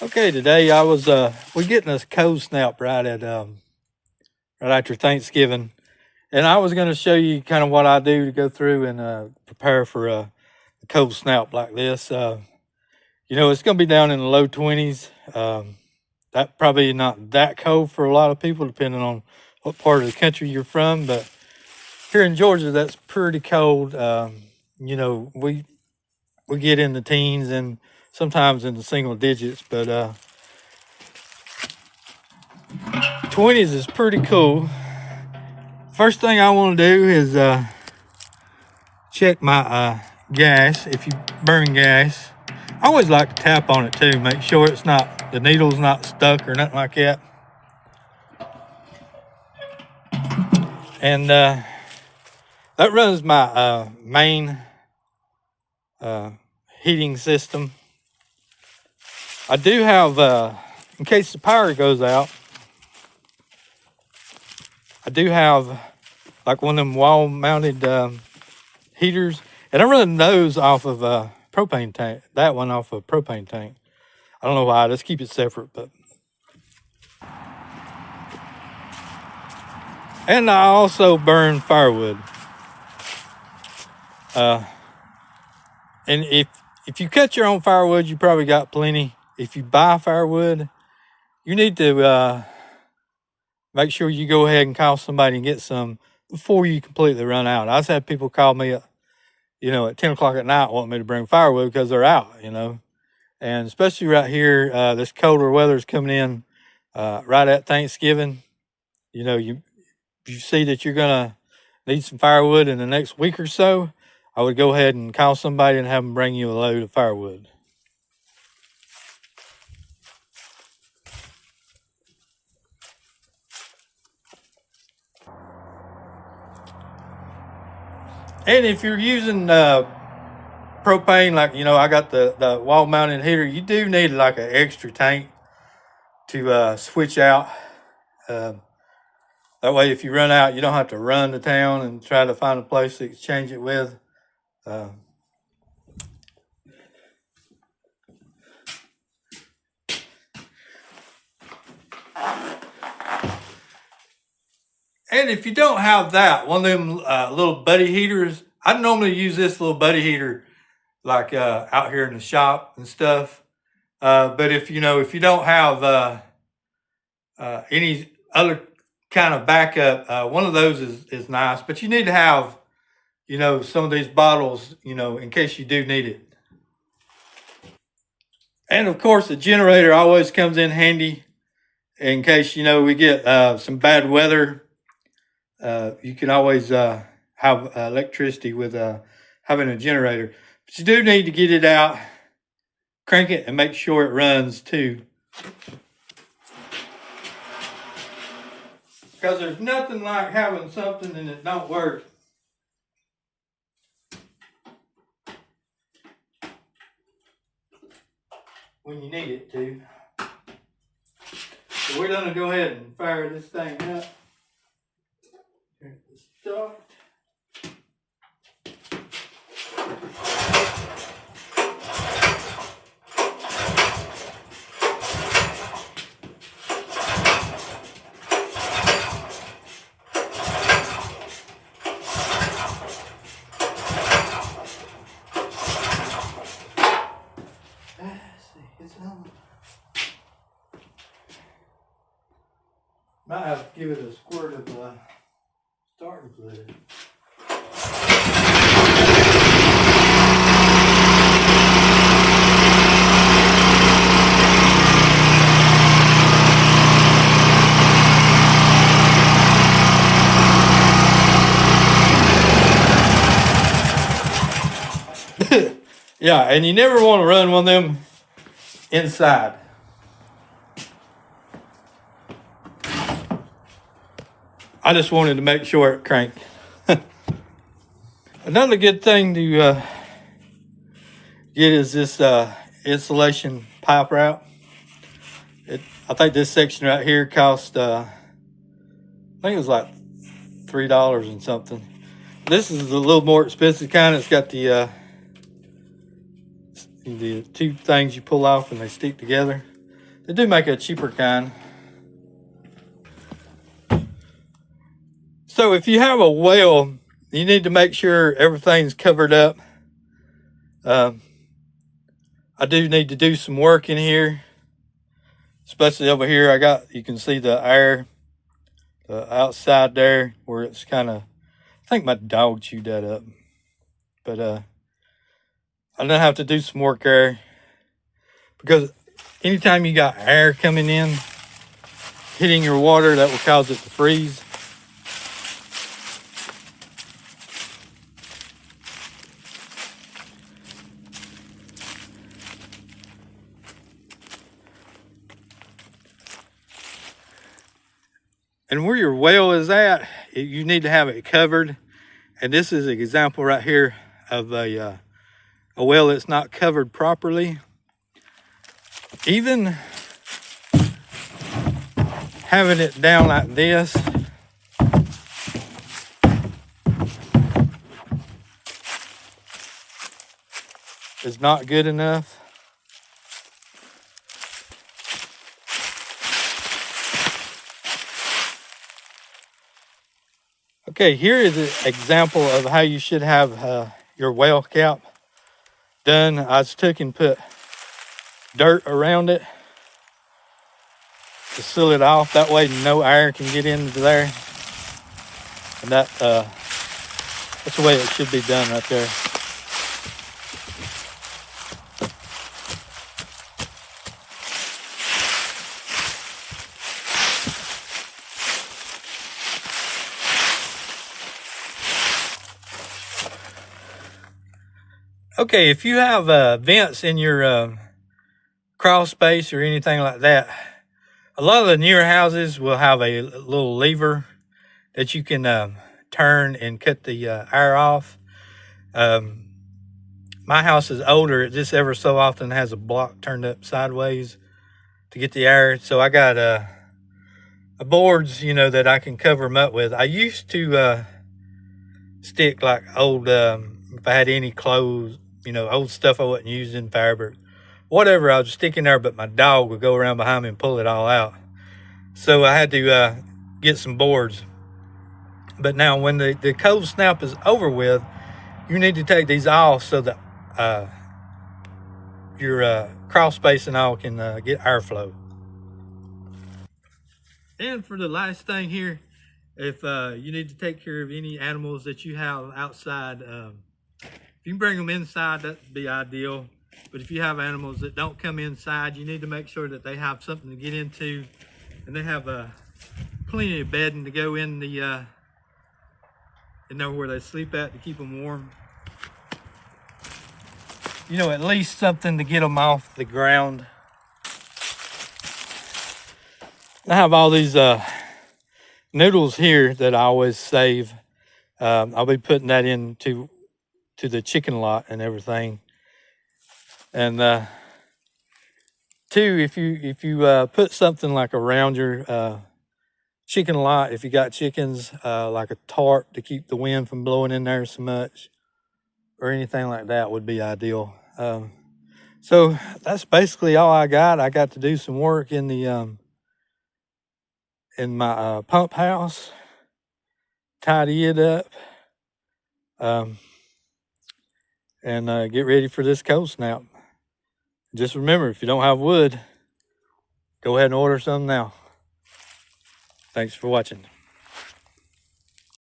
Okay, today I was we're getting this cold snap right after Thanksgiving, and I was going to show you kind of what I do to go through and prepare for a cold snap like this. It's going to be down in the low 20s. That probably not that cold for a lot of people, depending on what part of the country you're from. But here in Georgia, that's pretty cold. We get in the teens and sometimes in the single digits, but 20s is pretty cool. First thing I want to do is check my gas. If you burn gas, I always like to tap on it too, make sure the needle's not stuck or nothing like that. And that runs my main heating system. I do have, in case the power goes out, I do have like one of them wall mounted heaters, and I run those off of a propane tank. That one off of a propane tank. I don't know why. Let's keep it separate, but. And I also burn firewood. And if you cut your own firewood, you probably got plenty. If you buy firewood, you need to make sure you go ahead and call somebody and get some before you completely run out. I've had people call me at 10 o'clock at night wanting me to bring firewood because they're out, And especially right here, this colder weather is coming in right at Thanksgiving. If you see that you're going to need some firewood in the next week or so, I would go ahead and call somebody and have them bring you a load of firewood. And if you're using propane, like, I got the wall mounted heater, you do need like an extra tank to switch out. That way, if you run out, you don't have to run to town and try to find a place to exchange it with. And if you don't have that, one of them little buddy heaters, I normally use this little buddy heater like out here in the shop and stuff. But if you don't have any other kind of backup, one of those is nice. But you need to have, some of these bottles, in case you do need it. And of course, the generator always comes in handy in case, we get some bad weather. You can always have electricity with having a generator. But you do need to get it out, crank it, and make sure it runs too. Because there's nothing like having something and it don't work. When you need it to. So we're going to go ahead and fire this thing up. Start. Might have to give it a squirt of starter fluid. Yeah, and you never want to run one of them inside. I just wanted to make sure it cranked. Another good thing to get is this insulation pipe route. I think this section right here cost, I think it was like $3 and something. This is a little more expensive kind. It's got the two things you pull off and they stick together. They do make a cheaper kind. So if you have a well, you need to make sure everything's covered up. I do need to do some work in here, especially over here. You can see the air, the outside there where it's kind of, I think my dog chewed that up. But I'm gonna have to do some work there, because anytime you got air coming in, hitting your water, that will cause it to freeze. And where your well is at, you need to have it covered. And this is an example right here of a well that's not covered properly. Even having it down like this is not good enough. Okay, here is an example of how you should have your well cap done. I just took and put dirt around it to seal it off. That way no air can get into there. And that's the way it should be done right there. Okay, if you have vents in your crawl space or anything like that, a lot of the newer houses will have a little lever that you can turn and cut the air off. My house is older. It just ever so often has a block turned up sideways to get the air. So I got boards, you know, that I can cover them up with. I used to stick like old, if I had any clothes, you know, old stuff I wasn't using, fabric, whatever, I was sticking there, but my dog would go around behind me and pull it all out. So I had to get some boards. But now when the cold snap is over with, you need to take these off so that your crawl space and all can get airflow. And for the last thing here, if you need to take care of any animals that you have outside, if you can bring them inside, that'd be ideal. But if you have animals that don't come inside, you need to make sure that they have something to get into, and they have plenty of bedding to go in the where they sleep at to keep them warm. You know, at least something to get them off the ground. I have all these noodles here that I always save. I'll be putting that into the chicken lot and everything. And two, if you put something like around your chicken lot, if you got chickens, like a tarp to keep the wind from blowing in there so much, or anything like that would be ideal. So that's basically all I got. I got to do some work in the in my pump house, tidy it up, and get ready for this cold snap. Just remember, if you don't have wood, go ahead and order some now. Thanks for watching.